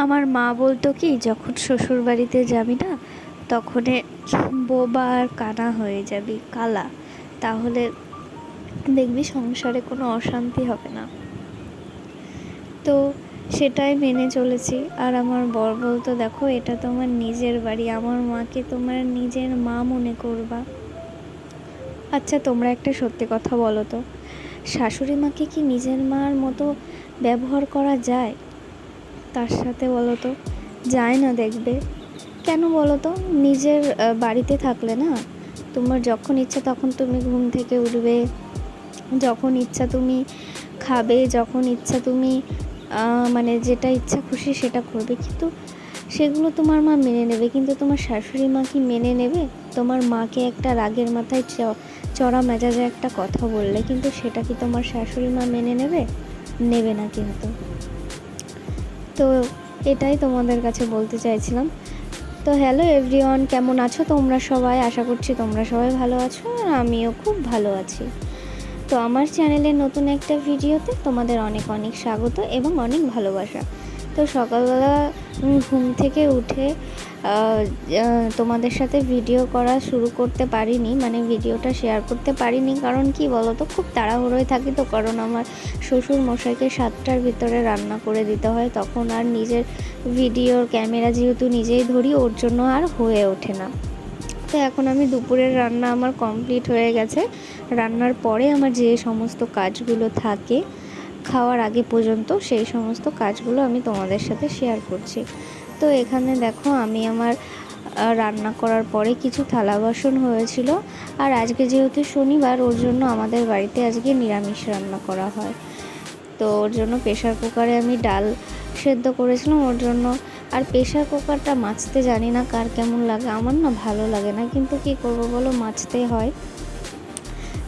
আমার মা বলতো কি, যখন শ্বশুর বাড়িতে যাবি না তখন বোবা আর কানা হয়ে যাবি, কালা, তাহলে দেখবি সংসারে কোনো অশান্তি হবে না। তো সেটাই মেনে চলেছি। আর আমার বর বলতো, দেখো এটা তোমার নিজের বাড়ি, আমার মাকে তোমার নিজের মা মনে করবা। আচ্ছা তোমরা একটা সত্যি কথা বলো তো, শাশুড়ি মাকে কি নিজের মার মতো ব্যবহার করা যায়? তার সাথে বলো তো, যায় না দেখবে। কেন বলো তো? নিজের বাড়িতে থাকলে না, তোমার যখন ইচ্ছা তখন তুমি ঘুম থেকে উঠবে, যখন ইচ্ছা তুমি খাবে, যখন ইচ্ছা তুমি মানে যেটা ইচ্ছা খুশি সেটা করবে, কিন্তু সেগুলো তোমার মা মেনে নেবে। কিন্তু তোমার শাশুড়ি মা কি মেনে নেবে? তোমার মাকে একটা রাগের মাথায় চড়া মেজাজে একটা কথা বললে, কিন্তু সেটা কি তোমার শাশুড়ি মা মেনে নেবে? নেবে না কিন্তু। তো এটাই তোমাদের কাছে বলতে চাইছিলাম। তো হ্যালো এভরিওয়ান, কেমন আছো তোমরা সবাই? আশা করছি তোমরা সবাই ভালো আছো, আর আমিও খুব ভালো আছি। তো আমার চ্যানেলের নতুন একটা ভিডিওতে তোমাদের অনেক অনেক স্বাগত এবং অনেক ভালোবাসা। তো সকালবেলা ঘুম থেকে উঠে তোমাদের সাথে ভিডিও করা শুরু করতে পারিনি, মানে ভিডিওটা শেয়ার করতে পারিনি। কারণ কি বলো তো, খুব তাড়াহুড়োয় থাকি তো। কারণ আমার শ্বশুর মশাইকে 7টার ভিতরে রান্না করে দিতে হয়, তখন আর নিজের ভিডিওর ক্যামেরা যেহেতু নিজেই ধরি, ওর জন্য আর হয়ে ওঠে না। তো এখন আমি দুপুরের রান্না আমার কমপ্লিট হয়ে গেছে। রান্নার পরে আমার যে সমস্ত কাজগুলো থাকে খাওয়ার আগে পর্যন্ত, সেই সমস্ত কাজগুলো আমি তোমাদের সাথে শেয়ার করছি। তো এখানে দেখো, আমি আমার রান্না করার পরে কিছু থালা বাসন হয়েছিল। আর আজকে যেহেতু শনিবার, ওর জন্য আমাদের বাড়িতে আজকে নিরামিষ রান্না করা হয়। তো ওর জন্য প্রেশার কুকারে আমি ডাল সেদ্ধ করেছিলাম ওর জন্য। আর প্রেশার কুকারটা মাজতে জানি না কার কেমন লাগে, আমার না ভালো লাগে না, কিন্তু কি করব বলো, মাজতে হয়।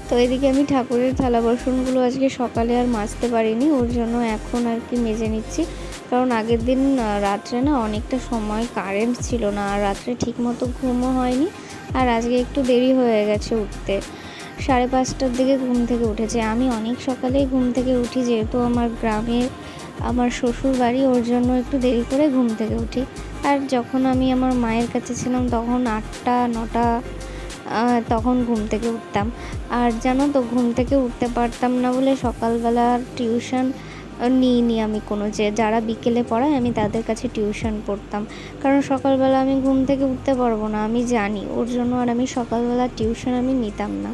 তো এদিকে আমি ঠাকুরের থালা বাসনগুলো আজকে সকালে আর মাজতে পারিনি, ওর জন্য এখন আর কি মেজে নিচ্ছি। কারণ আগের দিন রাত্রে না অনেকটা সময় কারেন্ট ছিল না, আর রাত্রে ঠিক মতো ঘুমও হয়নি। আর আজকে একটু দেরি হয়ে গেছে উঠতে, 5:30টার দিকে ঘুম থেকে উঠেছে। আমি অনেক সকালেই ঘুম থেকে উঠি, যেহেতু আমার গ্রামে আমার শ্বশুর বাড়ি, ওর জন্য একটু দেরি করে ঘুম থেকে উঠি। আর যখন আমি আমার মায়ের কাছে ছিলাম তখন 8টা 9টা তখন ঘুম থেকে উঠতাম। আর জানো তো, ঘুম থেকে উঠতে পারতাম না বলে সকালবেলা টিউশন নিইনি আমি কোনো, যে যারা বিকেলে পড়ায় আমি তাদের কাছে টিউশন পড়তাম। কারণ সকালবেলা আমি ঘুম থেকে উঠতে পারবো না, আমি জানি, ওর জন্য আর আমি সকালবেলা টিউশন আমি নিতাম না।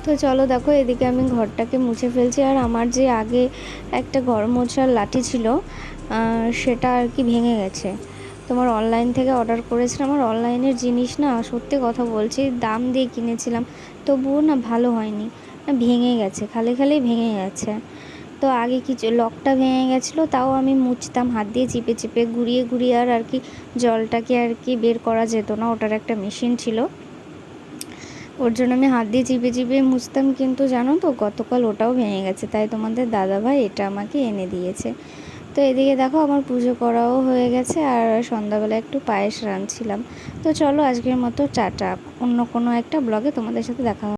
তো চলো দেখো, এদিকে আমি ঘরটাকে মুছে ফেলছি। আর আমার যে আগে একটা ঘর মোছার লাঠি ছিল, সেটা আর কি ভেঙে গেছে। তোমার অনলাইন থেকে অর্ডার করেছিলাম, আমার অনলাইনের জিনিস না, সত্যি কথা বলছি, দাম দিয়ে কিনেছিলাম, তবুও না ভালো হয়নি, ভেঙে গেছে, খালি খালি ভেঙে গেছে। তো আগে কিছু লকটা ভেঙে গেছিলো, তাও আমি মুছতাম হাত দিয়ে চিপে চিপে, ঘুরিয়ে ঘুরিয়ে। আর কি জলটাকে আর কি বের করা যেত না, ওটার একটা মেশিন ছিল, ওর জন্য আমি হাত দিয়ে চিপে চিপে মুছতাম। কিন্তু জানো তো, গতকাল ওটাও ভেঙে গেছে, তাই তোমাদের দাদাভাই এটা আমাকে এনে দিয়েছে। তো এদিকে দেখো, আমার পুজো করাও হয়ে গেছে, আর সন্ধ্যাবেলা একটু পায়েস রাঁধছিলাম। তো চলো আজকের মতো টাটা, অন্য কোনো একটা ব্লগে তোমাদের সাথে দেখা হবে।